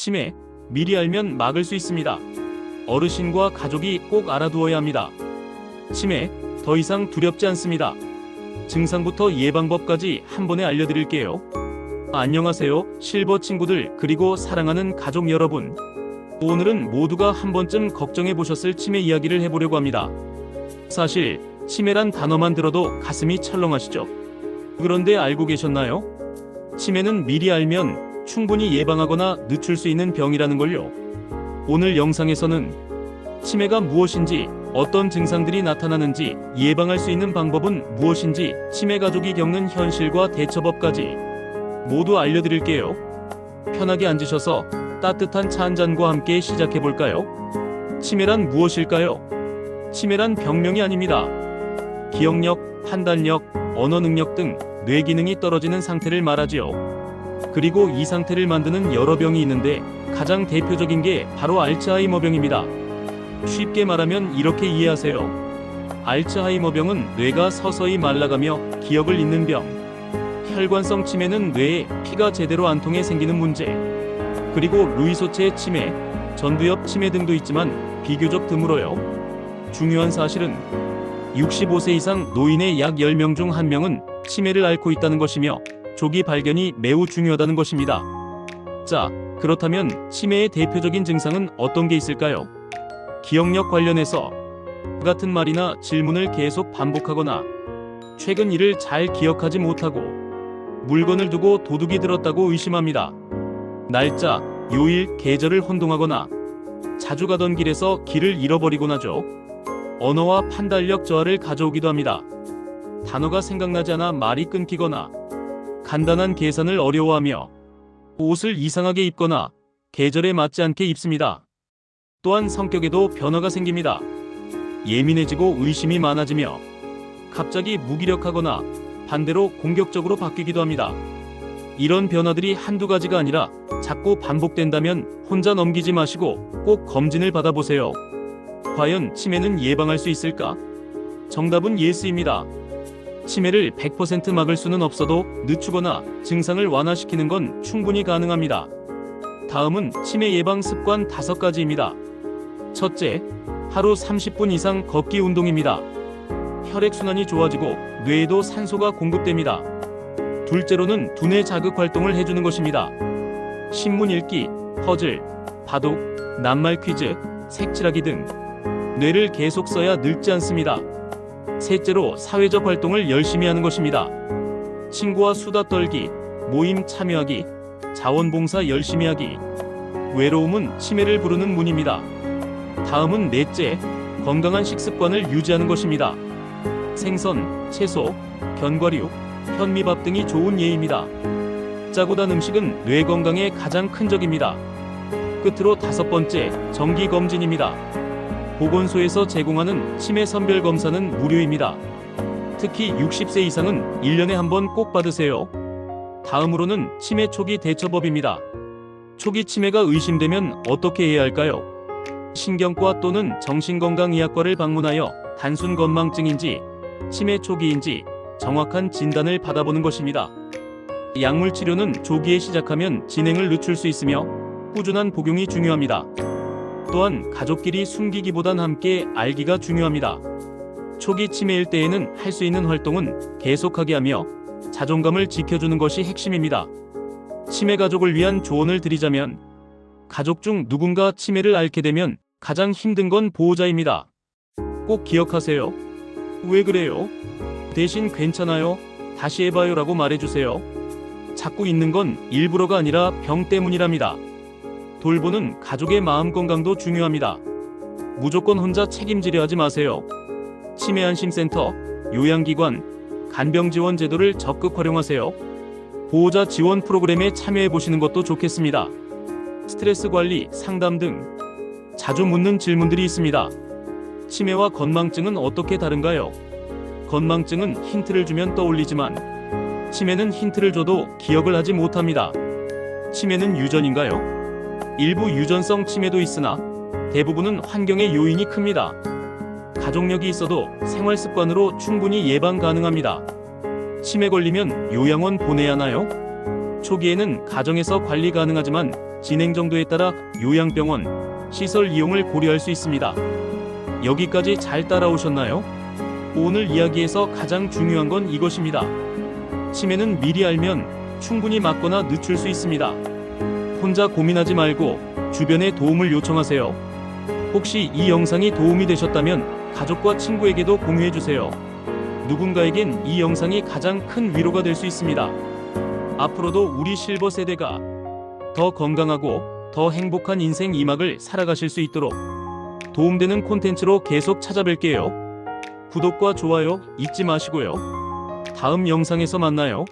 치매, 미리 알면 막을 수 있습니다. 어르신과 가족이 꼭 알아두어야 합니다. 치매, 더 이상 두렵지 않습니다. 증상부터 예방법까지 한 번에 알려드릴게요. 안녕하세요, 실버 친구들 그리고 사랑하는 가족 여러분. 오늘은 모두가 한 번쯤 걱정해보셨을 치매 이야기를 해보려고 합니다. 사실 치매란 단어만 들어도 가슴이 철렁하시죠? 그런데 알고 계셨나요? 치매는 미리 알면 충분히 예방하거나 늦출 수 있는 병이라는 걸요. 오늘 영상에서는 치매가 무엇인지, 어떤 증상들이 나타나는지, 예방할 수 있는 방법은 무엇인지, 치매 가족이 겪는 현실과 대처법까지 모두 알려드릴게요. 편하게 앉으셔서 따뜻한 차 한 잔과 함께 시작해볼까요? 치매란 무엇일까요? 치매란 병명이 아닙니다. 기억력, 판단력, 언어 능력 등 뇌 기능이 떨어지는 상태를 말하지요. 그리고 이 상태를 만드는 여러 병이 있는데 가장 대표적인 게 바로 알츠하이머병입니다. 쉽게 말하면 이렇게 이해하세요. 알츠하이머병은 뇌가 서서히 말라가며 기억을 잃는 병. 혈관성 치매는 뇌에 피가 제대로 안 통해 생기는 문제. 그리고 루이소체의 치매, 전두엽 치매 등도 있지만 비교적 드물어요. 중요한 사실은 65세 이상 노인의 약 10명 중 1명은 치매를 앓고 있다는 것이며 조기 발견이 매우 중요하다는 것입니다. 자, 그렇다면 치매의 대표적인 증상은 어떤 게 있을까요? 기억력 관련해서 같은 말이나 질문을 계속 반복하거나 최근 일을 잘 기억하지 못하고 물건을 두고 도둑이 들었다고 의심합니다. 날짜, 요일, 계절을 혼동하거나 자주 가던 길에서 길을 잃어버리곤 하죠. 언어와 판단력 저하를 가져오기도 합니다. 단어가 생각나지 않아 말이 끊기거나 간단한 계산을 어려워하며 옷을 이상하게 입거나 계절에 맞지 않게 입습니다. 또한 성격에도 변화가 생깁니다. 예민해지고 의심이 많아지며 갑자기 무기력하거나 반대로 공격적으로 바뀌기도 합니다. 이런 변화들이 한두 가지가 아니라 자꾸 반복된다면 혼자 넘기지 마시고 꼭 검진을 받아보세요. 과연 치매는 예방할 수 있을까? 정답은 예스입니다. 치매를 100% 막을 수는 없어도 늦추거나 증상을 완화시키는 건 충분히 가능합니다. 다음은 치매 예방 습관 5가지입니다. 첫째, 하루 30분 이상 걷기 운동입니다. 혈액순환이 좋아지고 뇌에도 산소가 공급됩니다. 둘째로는 두뇌 자극 활동을 해주는 것입니다. 신문 읽기, 퍼즐, 바둑, 낱말 퀴즈, 색칠하기 등 뇌를 계속 써야 늙지 않습니다. 셋째로 사회적 활동을 열심히 하는 것입니다. 친구와 수다 떨기, 모임 참여하기, 자원봉사 열심히 하기. 외로움은 치매를 부르는 문입니다. 다음은 넷째, 건강한 식습관을 유지하는 것입니다. 생선, 채소, 견과류, 현미밥 등이 좋은 예입니다. 짜고 단 음식은 뇌 건강에 가장 큰 적입니다. 끝으로 5번째, 정기검진입니다. 보건소에서 제공하는 치매 선별 검사는 무료입니다. 특히 60세 이상은 1년에 한 번 꼭 받으세요. 다음으로는 치매 초기 대처법입니다. 초기 치매가 의심되면 어떻게 해야 할까요? 신경과 또는 정신건강의학과를 방문하여 단순 건망증인지 치매 초기인지 정확한 진단을 받아보는 것입니다. 약물 치료는 조기에 시작하면 진행을 늦출 수 있으며 꾸준한 복용이 중요합니다. 또한 가족끼리 숨기기보단 함께 알기가 중요합니다. 초기 치매일 때에는 할 수 있는 활동은 계속하게 하며 자존감을 지켜주는 것이 핵심입니다. 치매 가족을 위한 조언을 드리자면, 가족 중 누군가 치매를 앓게 되면 가장 힘든 건 보호자입니다. 꼭 기억하세요. 왜 그래요? 대신 괜찮아요, 다시 해봐요 라고 말해주세요. 자꾸 있는 건 일부러가 아니라 병 때문이랍니다. 돌보는 가족의 마음 건강도 중요합니다. 무조건 혼자 책임지려 하지 마세요. 치매안심센터, 요양기관, 간병지원 제도를 적극 활용하세요. 보호자 지원 프로그램에 참여해보시는 것도 좋겠습니다. 스트레스 관리, 상담 등 자주 묻는 질문들이 있습니다. 치매와 건망증은 어떻게 다른가요? 건망증은 힌트를 주면 떠올리지만 치매는 힌트를 줘도 기억을 하지 못합니다. 치매는 유전인가요? 일부 유전성 치매도 있으나 대부분은 환경의 요인이 큽니다. 가족력이 있어도 생활 습관으로 충분히 예방 가능합니다. 치매 걸리면 요양원 보내야 하나요? 초기에는 가정에서 관리 가능하지만 진행 정도에 따라 요양병원, 시설 이용을 고려할 수 있습니다. 여기까지 잘 따라오셨나요? 오늘 이야기에서 가장 중요한 건 이것입니다. 치매는 미리 알면 충분히 막거나 늦출 수 있습니다. 혼자 고민하지 말고 주변에 도움을 요청하세요. 혹시 이 영상이 도움이 되셨다면 가족과 친구에게도 공유해주세요. 누군가에겐 이 영상이 가장 큰 위로가 될 수 있습니다. 앞으로도 우리 실버 세대가 더 건강하고 더 행복한 인생 2막을 살아가실 수 있도록 도움되는 콘텐츠로 계속 찾아뵐게요. 구독과 좋아요 잊지 마시고요. 다음 영상에서 만나요.